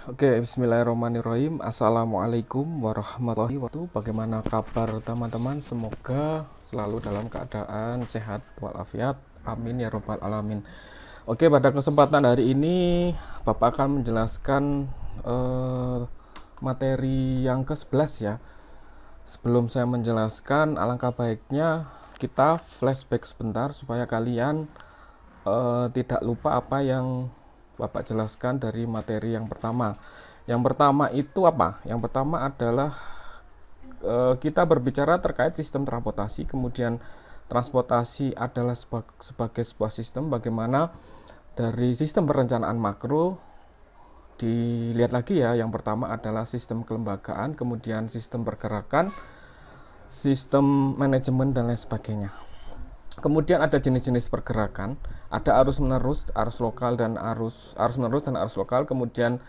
Oke, bismillahirrahmanirrahim. Assalamualaikum warahmatullahi wabarakatuh. Bagaimana kabar teman-teman? Semoga selalu dalam keadaan sehat walafiat. Amin ya robbal alamin. Oke, pada kesempatan hari ini Bapak akan menjelaskan materi yang ke-11 ya. Sebelum saya menjelaskan, alangkah baiknya kita flashback sebentar supaya kalian tidak lupa apa yang Bapak jelaskan dari materi yang pertama. Yang pertama itu apa? Yang pertama adalah kita berbicara terkait sistem transportasi. Kemudian transportasi adalah sebagai sebuah sistem, bagaimana dari sistem perencanaan makro dilihat lagi ya. Yang pertama adalah sistem kelembagaan, kemudian sistem pergerakan, sistem manajemen dan lain sebagainya. Kemudian ada jenis-jenis pergerakan, ada arus menerus, arus lokal dan arus menerus dan arus lokal, kemudian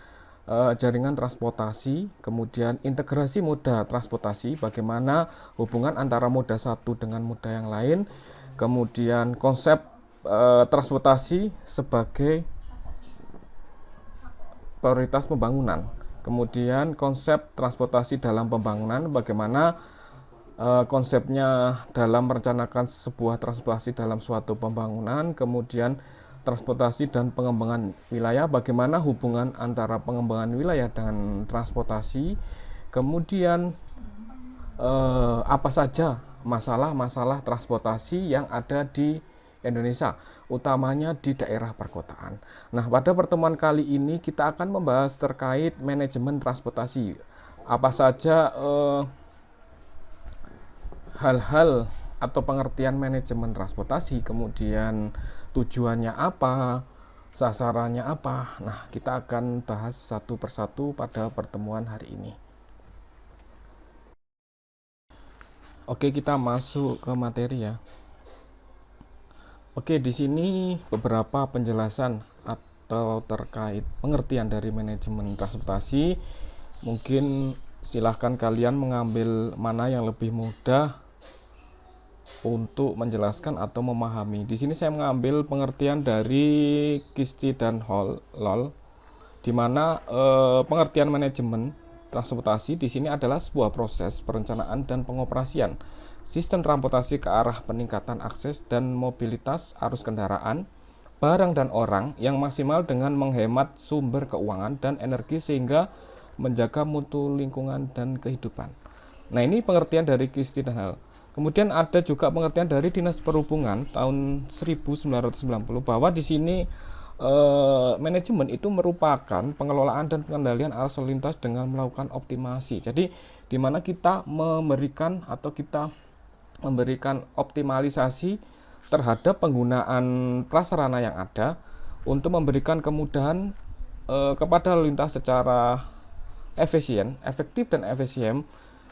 jaringan transportasi, kemudian integrasi moda transportasi, bagaimana hubungan antara moda satu dengan moda yang lain, kemudian konsep transportasi sebagai prioritas pembangunan, kemudian konsep transportasi dalam pembangunan, bagaimana konsepnya dalam merencanakan sebuah transportasi dalam suatu pembangunan, kemudian transportasi dan pengembangan wilayah, bagaimana hubungan antara pengembangan wilayah dan transportasi, kemudian apa saja masalah-masalah transportasi yang ada di Indonesia, utamanya di daerah perkotaan. Nah, pada pertemuan kali ini kita akan membahas terkait manajemen transportasi. Apa saja hal-hal atau pengertian manajemen transportasi, kemudian tujuannya apa, sasarannya apa. Nah, kita akan bahas satu persatu pada pertemuan hari ini. Oke, kita masuk ke materi ya. Oke, di sini beberapa penjelasan atau terkait pengertian dari manajemen transportasi. Mungkin silahkan kalian mengambil mana yang lebih mudah untuk menjelaskan atau memahami. Di sini saya mengambil pengertian dari Kisti dan Lol, di mana pengertian manajemen transportasi di sini adalah sebuah proses perencanaan dan pengoperasian sistem transportasi ke arah peningkatan akses dan mobilitas arus kendaraan, barang dan orang yang maksimal dengan menghemat sumber keuangan dan energi sehingga menjaga mutu lingkungan dan kehidupan. Nah, ini pengertian dari Kisti dan Hall. Kemudian ada juga pengertian dari Dinas Perhubungan tahun 1990 bahwa di sini manajemen itu merupakan pengelolaan dan pengendalian arus lalu lintas dengan melakukan optimasi. Jadi di mana kita memberikan optimalisasi terhadap penggunaan prasarana yang ada untuk memberikan kemudahan kepada lalu lintas secara efektif dan efisien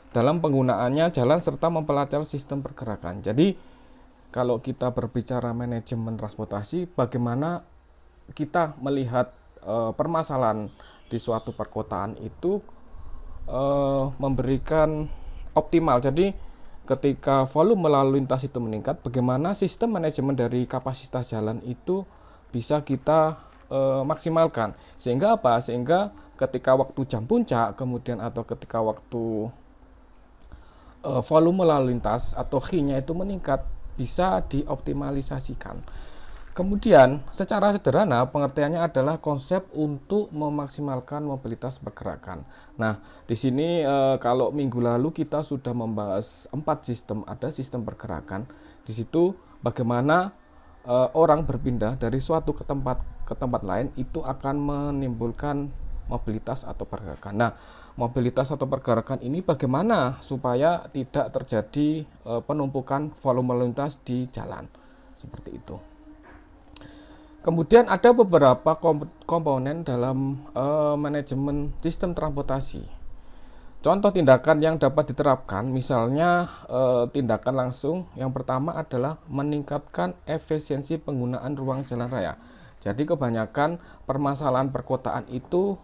dalam penggunaannya jalan serta mempelajari sistem pergerakan. Jadi kalau kita berbicara manajemen transportasi, bagaimana kita melihat permasalahan di suatu perkotaan itu memberikan optimal. Jadi ketika volume lalu lintas itu meningkat, bagaimana sistem manajemen dari kapasitas jalan itu bisa kita maksimalkan. Sehingga apa? Sehingga ketika waktu jam puncak, kemudian atau ketika waktu volume lalu lintas atau H-nya itu meningkat, bisa dioptimalisasikan. Kemudian secara sederhana pengertiannya adalah konsep untuk memaksimalkan mobilitas pergerakan. Nah, di sini kalau minggu lalu kita sudah membahas 4 sistem, ada sistem pergerakan. Di situ bagaimana orang berpindah dari suatu ke tempat lain itu akan menimbulkan mobilitas atau pergerakan. Nah, mobilitas atau pergerakan ini bagaimana supaya tidak terjadi penumpukan volume lalu lintas di jalan, seperti itu. Kemudian ada beberapa komponen dalam manajemen sistem transportasi. Contoh tindakan yang dapat diterapkan, misalnya tindakan langsung yang pertama adalah meningkatkan efisiensi penggunaan ruang jalan raya. Jadi kebanyakan permasalahan perkotaan itu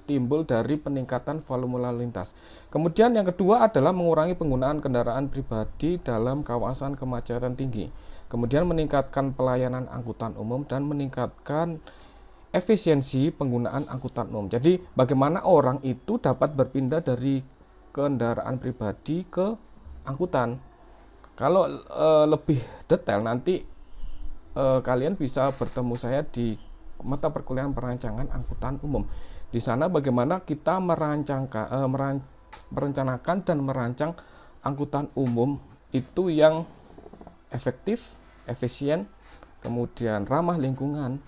timbul dari peningkatan volume lalu lintas. Kemudian yang kedua adalah mengurangi penggunaan kendaraan pribadi dalam kawasan kemacetan tinggi. Kemudian meningkatkan pelayanan angkutan umum dan meningkatkan efisiensi penggunaan angkutan umum. Jadi bagaimana orang itu dapat berpindah dari kendaraan pribadi ke angkutan. Kalau lebih detail nanti kalian bisa bertemu saya di mata perkuliahan perancangan angkutan umum. Di sana bagaimana kita merencanakan dan merancang angkutan umum itu yang efektif, efisien, kemudian ramah lingkungan,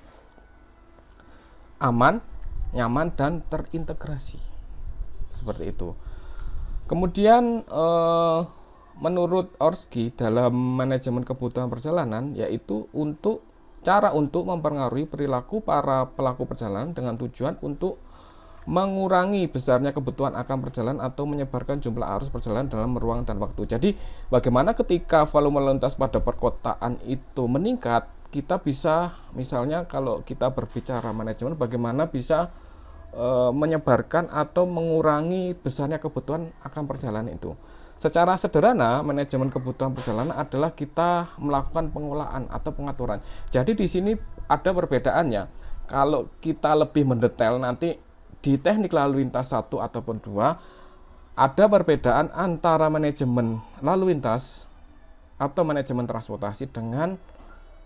aman, nyaman, dan terintegrasi. Seperti itu. Kemudian menurut Orsky dalam manajemen kebutuhan perjalanan, yaitu cara untuk mempengaruhi perilaku para pelaku perjalanan dengan tujuan untuk mengurangi besarnya kebutuhan akan perjalanan atau menyebarkan jumlah arus perjalanan dalam ruang dan waktu. Jadi bagaimana ketika volume lalu lintas pada perkotaan itu meningkat, kita bisa, misalnya kalau kita berbicara manajemen, bagaimana bisa menyebarkan atau mengurangi besarnya kebutuhan akan perjalanan itu. Secara sederhana, manajemen kebutuhan perjalanan adalah kita melakukan pengolahan atau pengaturan. Jadi di sini ada perbedaannya. Kalau kita lebih mendetail nanti di teknik lalu lintas 1 ataupun 2, ada perbedaan antara manajemen lalu lintas atau manajemen transportasi dengan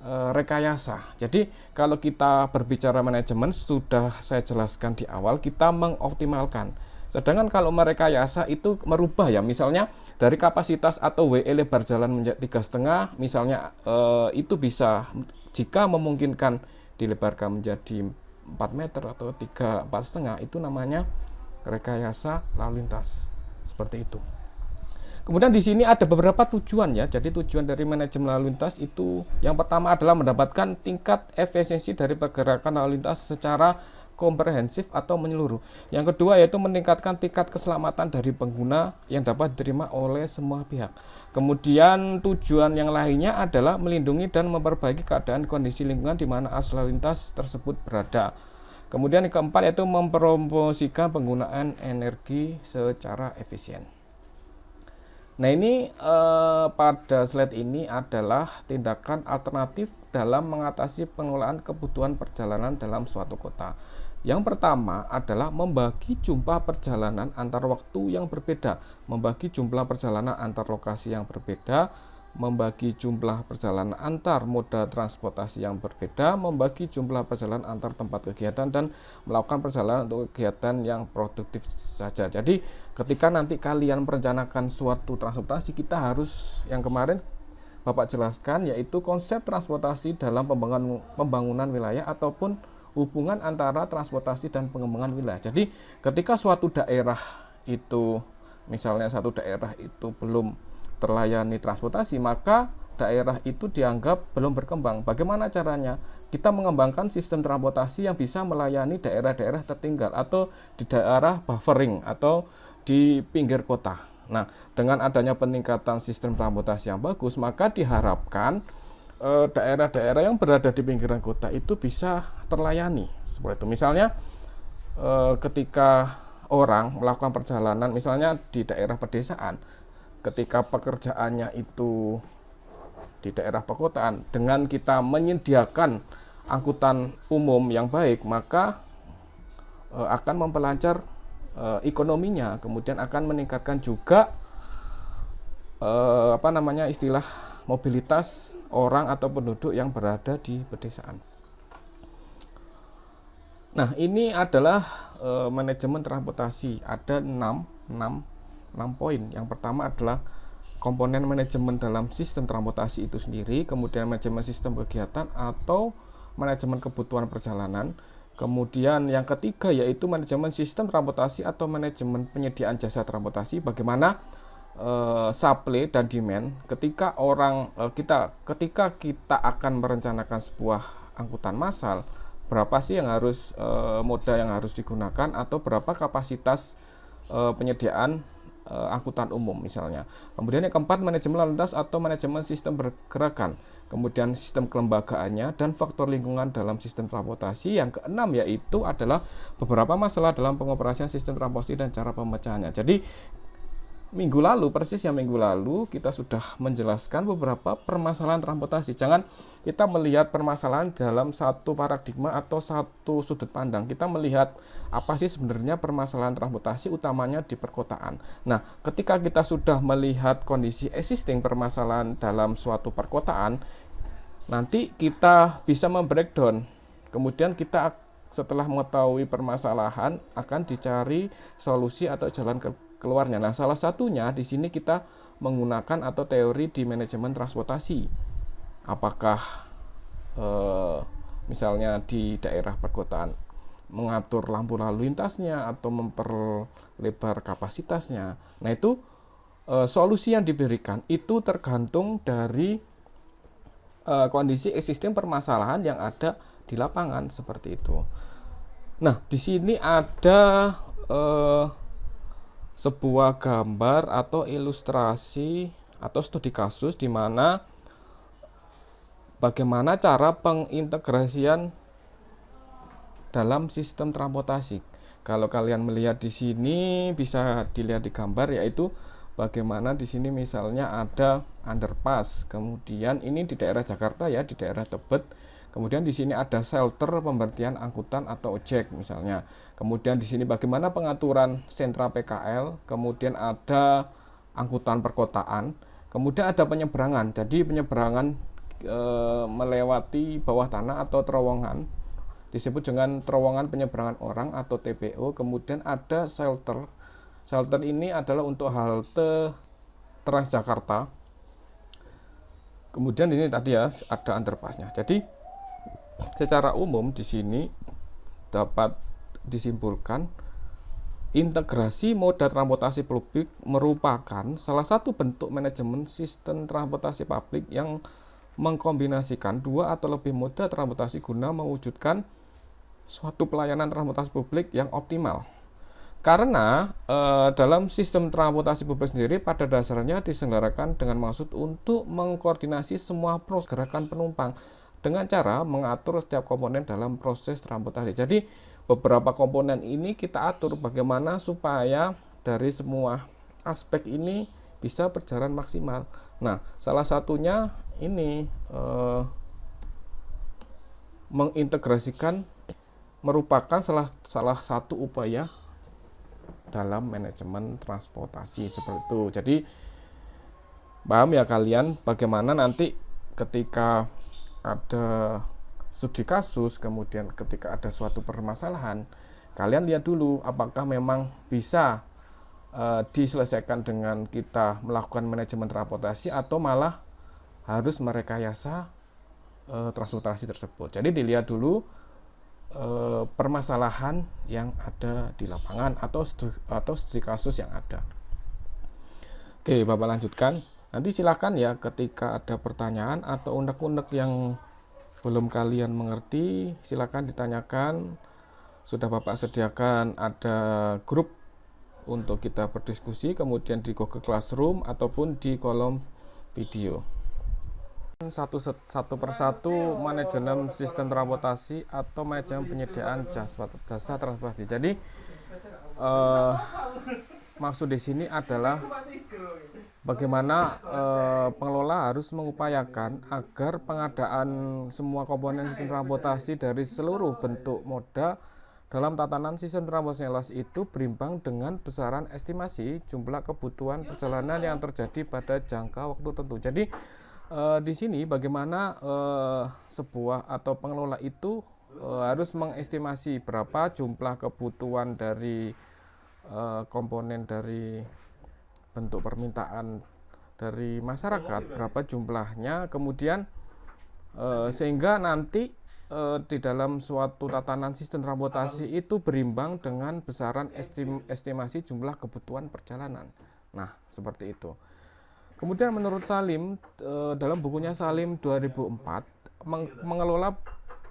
rekayasa. Jadi kalau kita berbicara manajemen, sudah saya jelaskan di awal, kita mengoptimalkan. Sedangkan kalau merekayasa itu merubah ya, misalnya dari kapasitas atau WE lebar jalan menjadi 3,5, misalnya itu bisa jika memungkinkan dilebarkan menjadi 4 meter atau 4,5, itu namanya rekayasa lalu lintas. Seperti itu. Kemudian di sini ada beberapa tujuan ya. Jadi tujuan dari manajemen lalu lintas itu yang pertama adalah mendapatkan tingkat efisiensi dari pergerakan lalu lintas secara komprehensif atau menyeluruh. Yang kedua yaitu meningkatkan tingkat keselamatan dari pengguna yang dapat diterima oleh semua pihak. Kemudian tujuan yang lainnya adalah melindungi dan memperbaiki keadaan kondisi lingkungan di mana arus lalu lintas tersebut berada. Kemudian yang keempat yaitu mempromosikan penggunaan energi secara efisien. Nah ini pada slide ini adalah tindakan alternatif dalam mengatasi pengelolaan kebutuhan perjalanan dalam suatu kota. Yang pertama adalah membagi jumlah perjalanan antar waktu yang berbeda, membagi jumlah perjalanan antar lokasi yang berbeda, membagi jumlah perjalanan antar moda transportasi yang berbeda, membagi jumlah perjalanan antar tempat kegiatan, dan melakukan perjalanan untuk kegiatan yang produktif saja. Jadi ketika nanti kalian merencanakan suatu transportasi, kita harus, yang kemarin Bapak jelaskan, yaitu konsep transportasi dalam pembangunan wilayah ataupun hubungan antara transportasi dan pengembangan wilayah. Jadi ketika suatu daerah itu, misalnya satu daerah itu belum terlayani transportasi, maka daerah itu dianggap belum berkembang. Bagaimana caranya? Kita mengembangkan sistem transportasi yang bisa melayani daerah-daerah tertinggal atau di daerah buffering atau di pinggir kota. Nah, dengan adanya peningkatan sistem transportasi yang bagus, maka diharapkan daerah-daerah yang berada di pinggiran kota itu bisa terlayani. Seperti itu. Misalnya ketika orang melakukan perjalanan, misalnya di daerah pedesaan, ketika pekerjaannya itu di daerah perkotaan, dengan kita menyediakan angkutan umum yang baik, maka akan memperlancar ekonominya, kemudian akan meningkatkan juga istilah mobilitas orang atau penduduk yang berada di pedesaan. Nah, ini adalah manajemen transportasi. Ada 6 poin. Yang pertama adalah komponen manajemen dalam sistem transportasi itu sendiri, kemudian manajemen sistem kegiatan atau manajemen kebutuhan perjalanan. Kemudian yang ketiga yaitu manajemen sistem transportasi atau manajemen penyediaan jasa transportasi, bagaimana supply dan demand ketika kita akan merencanakan sebuah angkutan massal, berapa sih yang harus moda yang harus digunakan atau berapa kapasitas penyediaan angkutan umum misalnya. Kemudian yang keempat manajemen lalu lintas atau manajemen sistem pergerakan, kemudian sistem kelembagaannya dan faktor lingkungan dalam sistem transportasi. Yang keenam yaitu adalah beberapa masalah dalam pengoperasian sistem transportasi dan cara pemecahannya. Jadi minggu lalu, persisnya minggu lalu kita sudah menjelaskan beberapa permasalahan transportasi. Jangan kita melihat permasalahan dalam satu paradigma atau satu sudut pandang. Kita melihat apa sih sebenarnya permasalahan transportasi utamanya di perkotaan. Nah, ketika kita sudah melihat kondisi existing permasalahan dalam suatu perkotaan, nanti kita bisa membreakdown. Kemudian kita setelah mengetahui permasalahan akan dicari solusi atau jalan keluarnya. Nah, salah satunya di sini kita menggunakan atau teori di manajemen transportasi. Apakah misalnya di daerah perkotaan mengatur lampu lalu lintasnya atau memperlebar kapasitasnya. Nah, itu solusi yang diberikan itu tergantung dari kondisi existing permasalahan yang ada di lapangan seperti itu. Nah, di sini ada sebuah gambar atau ilustrasi atau studi kasus di mana bagaimana cara pengintegrasian dalam sistem transportasi. Kalau kalian melihat di sini bisa dilihat di gambar, yaitu bagaimana di sini misalnya ada underpass, kemudian ini di daerah Jakarta ya, di daerah Tebet. Kemudian di sini ada shelter pemberhentian angkutan atau ojek misalnya. Kemudian di sini bagaimana pengaturan sentra PKL, kemudian ada angkutan perkotaan, kemudian ada penyeberangan. Jadi penyeberangan melewati bawah tanah atau terowongan disebut dengan terowongan penyeberangan orang atau TPO. Kemudian ada shelter. Shelter ini adalah untuk halte Transjakarta. Kemudian ini tadi ya ada underpassnya. Jadi secara umum di sini dapat disimpulkan integrasi moda transportasi publik merupakan salah satu bentuk manajemen sistem transportasi publik yang mengkombinasikan dua atau lebih moda transportasi guna mewujudkan suatu pelayanan transportasi publik yang optimal. Karena dalam sistem transportasi publik sendiri pada dasarnya diselenggarakan dengan maksud untuk mengkoordinasi semua proses gerakan penumpang dengan cara mengatur setiap komponen dalam proses transportasi. Jadi beberapa komponen ini kita atur bagaimana supaya dari semua aspek ini bisa berjalan maksimal. Nah, salah satunya ini mengintegrasikan merupakan salah satu upaya dalam manajemen transportasi seperti itu. Jadi paham ya kalian bagaimana nanti ketika ada studi kasus, kemudian ketika ada suatu permasalahan, kalian lihat dulu apakah memang bisa diselesaikan dengan kita melakukan manajemen transportasi atau malah harus merekayasa transportasi tersebut. Jadi dilihat dulu permasalahan yang ada di lapangan atau studi kasus yang ada. Oke, Bapak lanjutkan. Nanti silakan ya ketika ada pertanyaan atau unek-unek yang belum kalian mengerti, silakan ditanyakan. Sudah Bapak sediakan ada grup untuk kita berdiskusi, kemudian di Google Classroom ataupun di kolom video. Satu persatu manajemen sistem transportasi atau manajemen penyediaan jasa transportasi. Jadi maksud di sini adalah bagaimana pengelola harus mengupayakan agar pengadaan semua komponen sistem transportasi dari seluruh bentuk moda dalam tatanan sistem transportasi itu berimbang dengan besaran estimasi jumlah kebutuhan perjalanan yang terjadi pada jangka waktu tertentu. Jadi di sini bagaimana sebuah atau pengelola itu harus mengestimasi berapa jumlah kebutuhan dari komponen dari bentuk permintaan dari masyarakat, berapa jumlahnya, kemudian sehingga nanti di dalam suatu tatanan sistem transportasi itu berimbang dengan besaran estimasi jumlah kebutuhan perjalanan. Nah, seperti itu. Kemudian menurut Salim, dalam bukunya Salim 2004, mengelola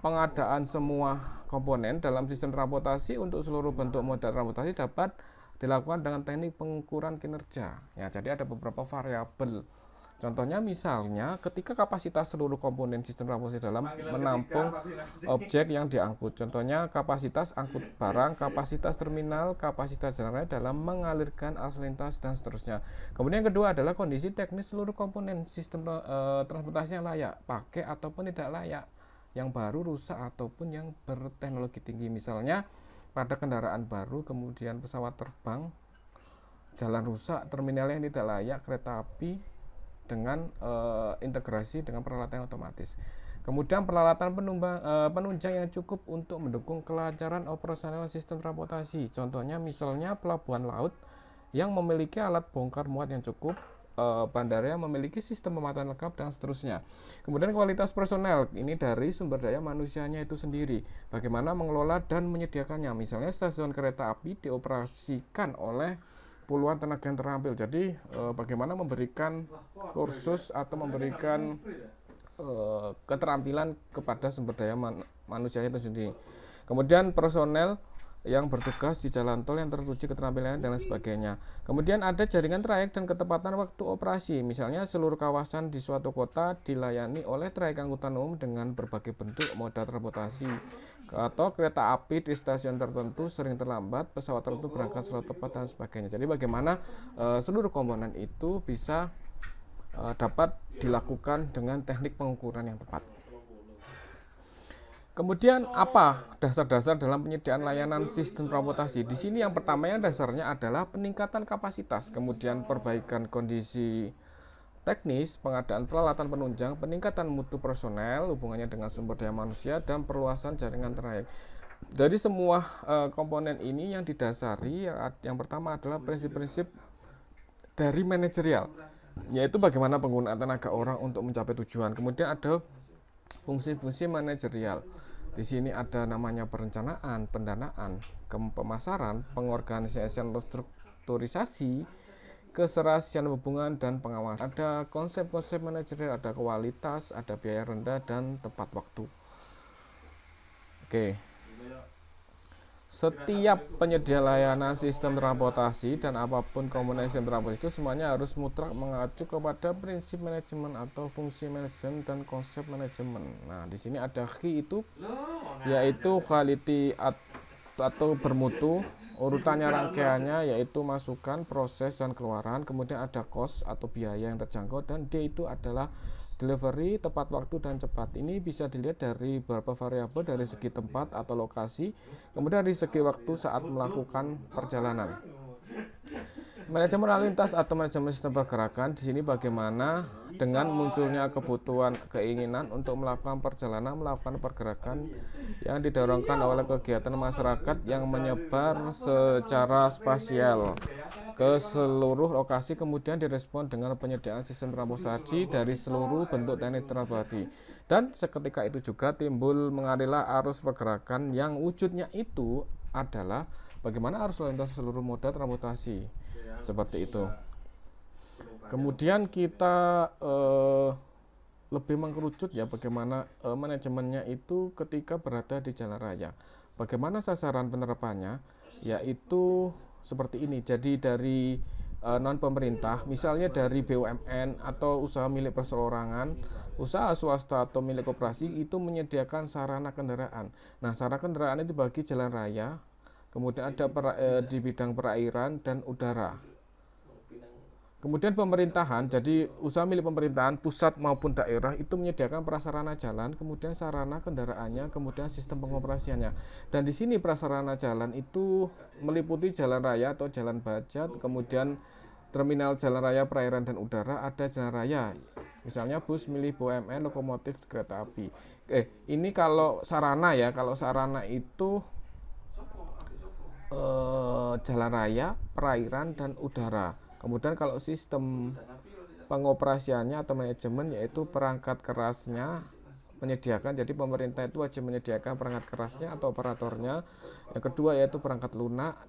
pengadaan semua komponen dalam sistem transportasi untuk seluruh bentuk moda transportasi dapat dilakukan dengan teknik pengukuran kinerja. Ya, jadi ada beberapa variabel Contohnya misalnya ketika kapasitas seluruh komponen sistem transportasi dalam menampung objek yang diangkut. Contohnya kapasitas angkut barang, kapasitas terminal, kapasitas jalan raya dalam mengalirkan arus lintas dan seterusnya. Kemudian yang kedua adalah kondisi teknis seluruh komponen sistem transportasi yang layak pakai ataupun tidak layak, yang baru, rusak ataupun yang berteknologi tinggi. Misalnya pada kendaraan baru, kemudian pesawat terbang, jalan rusak, terminal yang tidak layak, kereta api dengan integrasi dengan peralatan otomatis. Kemudian peralatan penunjang yang cukup untuk mendukung kelancaran operasional sistem transportasi. Contohnya misalnya pelabuhan laut yang memiliki alat bongkar muat yang cukup, bandara yang memiliki sistem pemantauan lengkap dan seterusnya. Kemudian kualitas personel, ini dari sumber daya manusianya itu sendiri. Bagaimana mengelola dan menyediakannya. Misalnya stasiun kereta api dioperasikan oleh puluhan tenaga yang terampil. Jadi bagaimana memberikan kursus atau memberikan keterampilan kepada sumber daya manusia itu sendiri. Kemudian personel yang bertugas di jalan tol yang teruji keterampilannya dan lain sebagainya. Kemudian ada jaringan trayek dan ketepatan waktu operasi. Misalnya seluruh kawasan di suatu kota dilayani oleh trayek angkutan umum dengan berbagai bentuk moda transportasi. Atau kereta api di stasiun tertentu sering terlambat, pesawat tertentu berangkat selalu tepat dan sebagainya. Jadi bagaimana seluruh komponen itu bisa dapat dilakukan dengan teknik pengukuran yang tepat. Kemudian apa dasar-dasar dalam penyediaan layanan sistem transportasi? Di sini yang pertama yang dasarnya adalah peningkatan kapasitas, kemudian perbaikan kondisi teknis, pengadaan peralatan penunjang, peningkatan mutu personel, hubungannya dengan sumber daya manusia, dan perluasan jaringan trayek. Dari semua komponen ini yang didasari, yang pertama adalah prinsip-prinsip dari manajerial, yaitu bagaimana penggunaan tenaga orang untuk mencapai tujuan. Kemudian ada fungsi-fungsi manajerial. Di sini ada namanya perencanaan, pendanaan, pemasaran, pengorganisasian, strukturisasi, keserasian hubungan, dan pengawasan. Ada konsep-konsep manajerial, ada kualitas, ada biaya rendah, dan tepat waktu. Oke. Setiap penyedia layanan sistem transportasi dan apapun komponen sistem transportasi itu semuanya harus mutlak mengacu kepada prinsip manajemen atau fungsi manajemen dan konsep manajemen. Nah, di sini ada key itu, yaitu quality atau bermutu. Urutannya rangkaiannya yaitu masukan, proses, dan keluaran. Kemudian ada cost atau biaya yang terjangkau, dan D itu adalah delivery, tepat waktu, dan cepat. Ini bisa dilihat dari beberapa variabel, dari segi tempat atau lokasi, kemudian dari segi waktu saat melakukan perjalanan. Manajemen lalu lintas atau manajemen sistem pergerakan, di sini bagaimana dengan munculnya kebutuhan, keinginan untuk melakukan perjalanan, melakukan pergerakan yang didorongkan oleh kegiatan masyarakat yang menyebar secara spasial ke seluruh lokasi, kemudian direspon dengan penyediaan sistem transportasi dari seluruh bentuk teknik transportasi. Dan seketika itu juga timbul mengalirlah arus pergerakan yang wujudnya itu adalah bagaimana arus lalu lintas seluruh moda transportasi. Seperti itu. Kemudian kita lebih mengkerucut ya bagaimana manajemennya itu ketika berada di jalan raya. Bagaimana sasaran penerapannya? Yaitu seperti ini. Jadi dari non pemerintah, misalnya dari BUMN atau usaha milik perseorangan, usaha swasta atau milik koperasi itu menyediakan sarana kendaraan. Nah, sarana kendaraan itu dibagi jalan raya, kemudian ada di bidang perairan dan udara. Kemudian pemerintahan, jadi usaha milik pemerintahan pusat maupun daerah itu menyediakan prasarana jalan, kemudian sarana kendaraannya, kemudian sistem pengoperasiannya. Dan di sini prasarana jalan itu meliputi jalan raya atau jalan bajat, kemudian terminal jalan raya, perairan, dan udara, ada jalan raya. Misalnya bus milik BUMN, lokomotif, kereta api. Ini kalau sarana ya, kalau sarana itu jalan raya, perairan, dan udara. Kemudian kalau sistem pengoperasiannya atau manajemen yaitu perangkat kerasnya menyediakan, jadi pemerintah itu wajib menyediakan perangkat kerasnya atau operatornya. Yang kedua yaitu perangkat lunak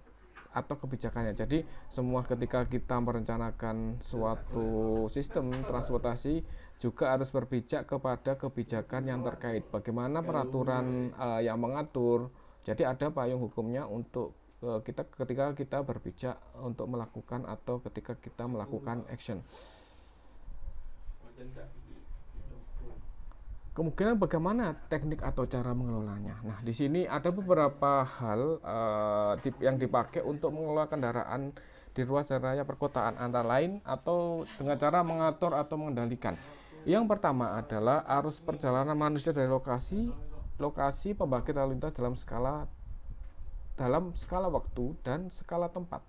atau kebijakannya. Jadi semua ketika kita merencanakan suatu sistem transportasi juga harus berpijak kepada kebijakan yang terkait. Bagaimana peraturan yang mengatur. Jadi ada payung hukumnya untuk ketika kita berpijak untuk melakukan atau ketika kita melakukan action. Kemudian bagaimana teknik atau cara mengelolanya? Nah, di sini ada beberapa hal yang dipakai untuk mengelola kendaraan di ruas jalan raya perkotaan, antara lain atau dengan cara mengatur atau mengendalikan. Yang pertama adalah arus perjalanan manusia dari lokasi pembangkit lalu lintas dalam skala waktu dan skala tempat.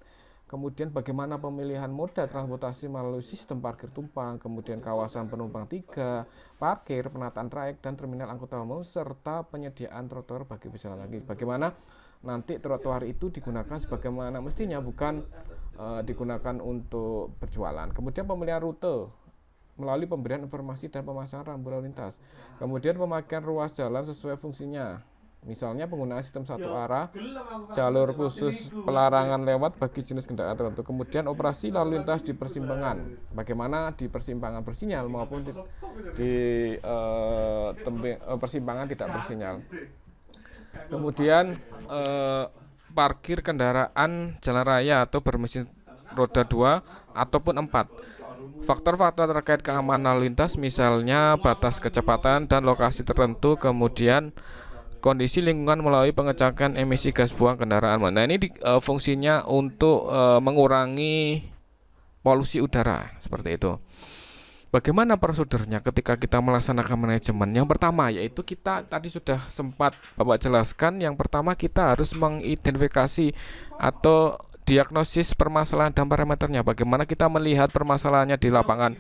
Kemudian bagaimana pemilihan moda transportasi melalui sistem parkir tumpang, kemudian kawasan penumpang 3, parkir, penataan trayek dan terminal angkutan umum, serta penyediaan trotoar bagi pejalan kaki. Bagaimana nanti trotoar itu digunakan sebagaimana mestinya, bukan digunakan untuk berjualan. Kemudian pemilihan rute melalui pemberian informasi dan pemasangan rambu lalu lintas. Kemudian pemakaian ruas jalan sesuai fungsinya. Misalnya penggunaan sistem satu arah, jalur khusus pelarangan lewat bagi jenis kendaraan tertentu. Kemudian operasi lalu lintas di persimpangan, bagaimana di persimpangan bersinyal maupun di persimpangan tidak bersinyal. Kemudian parkir kendaraan jalan raya atau bermesin roda 2 ataupun 4. Faktor-faktor terkait keamanan lalu lintas, misalnya batas kecepatan dan lokasi tertentu, kemudian kondisi lingkungan melalui pengecekan emisi gas buang kendaraan. Nah, ini fungsinya untuk mengurangi polusi udara, seperti itu. Bagaimana prosedurnya ketika kita melaksanakan manajemen? Yang pertama yaitu kita tadi sudah sempat Bapak jelaskan. Yang pertama kita harus mengidentifikasi atau diagnosis permasalahan dan parameternya. Bagaimana kita melihat permasalahannya di lapangan.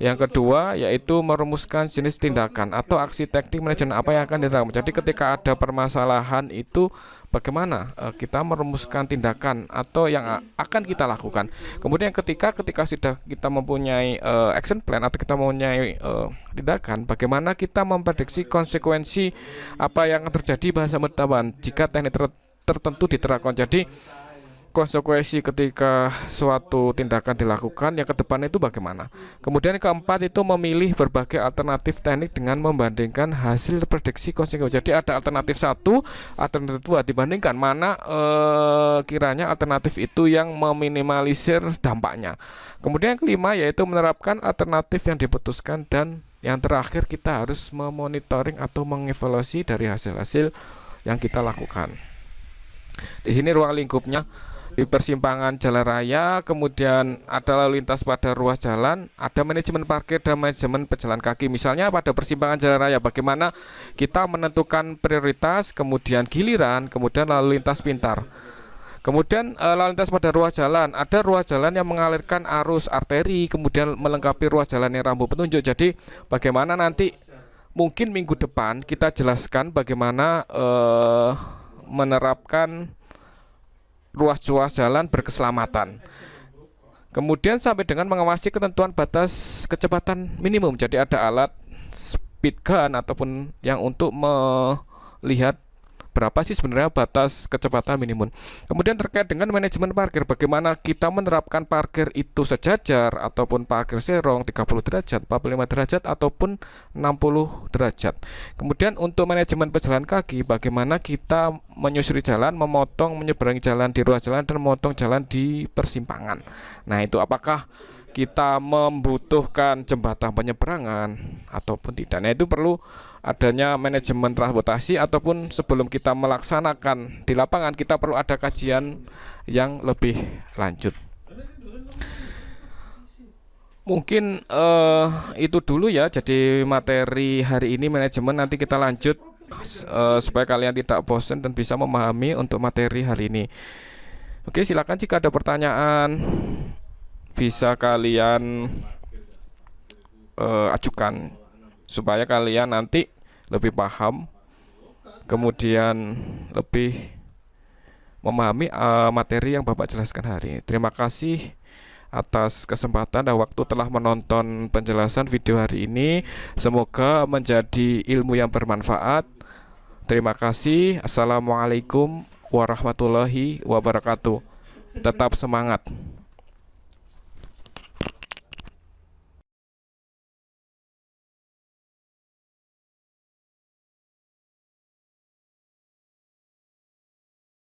Yang kedua yaitu merumuskan jenis tindakan atau aksi teknik manajemen apa yang akan dilakukan. Jadi ketika ada permasalahan itu bagaimana kita merumuskan tindakan atau yang akan kita lakukan. Kemudian ketika sudah kita mempunyai action plan atau kita mempunyai tindakan, bagaimana kita memprediksi konsekuensi apa yang akan terjadi bahasa bertahan jika teknik tertentu diterapkan. Jadi konsekuensi ketika suatu tindakan dilakukan yang ke depan itu bagaimana. Kemudian keempat itu memilih berbagai alternatif teknik dengan membandingkan hasil prediksi konsekuensi. Jadi ada alternatif 1, alternatif 2, dibandingkan mana kiranya alternatif itu yang meminimalisir dampaknya. Kemudian yang kelima yaitu menerapkan alternatif yang diputuskan, dan yang terakhir kita harus memonitoring atau mengevaluasi dari hasil-hasil yang kita lakukan. Di sini ruang lingkupnya di persimpangan jalan raya, kemudian ada lalu lintas pada ruas jalan, ada manajemen parkir dan manajemen pejalan kaki. Misalnya pada persimpangan jalan raya, bagaimana kita menentukan prioritas, kemudian giliran, kemudian lalu lintas pintar. Kemudian lalu lintas pada ruas jalan, ada ruas jalan yang mengalirkan arus arteri, kemudian melengkapi ruas jalan yang rambu petunjuk. Jadi bagaimana nanti mungkin minggu depan kita jelaskan bagaimana menerapkan ruas jalan berkeselamatan. Kemudian sampai dengan mengawasi ketentuan batas kecepatan minimum. Jadi ada alat speed gun ataupun yang untuk melihat berapa sih sebenarnya batas kecepatan minimum. Kemudian terkait dengan manajemen parkir, bagaimana kita menerapkan parkir itu sejajar ataupun parkir serong 30 derajat, 45 derajat ataupun 60 derajat. Kemudian untuk manajemen pejalan kaki, bagaimana kita menyusuri jalan, memotong, menyeberangi jalan di ruas jalan dan memotong jalan di persimpangan. Nah, itu apakah kita membutuhkan jembatan penyeberangan ataupun tidak. Nah, itu perlu adanya manajemen transportasi, ataupun sebelum kita melaksanakan di lapangan kita perlu ada kajian yang lebih lanjut. Mungkin itu dulu ya, jadi materi hari ini manajemen. Nanti kita lanjut supaya kalian tidak bosan dan bisa memahami untuk materi hari ini. Oke, silakan jika ada pertanyaan bisa kalian ajukan supaya kalian nanti lebih paham, kemudian lebih memahami materi yang Bapak jelaskan hari ini. Terima kasih atas kesempatan dan waktu telah menonton penjelasan video hari ini. Semoga menjadi ilmu yang bermanfaat. Terima kasih. Assalamualaikum warahmatullahi wabarakatuh. Tetap semangat.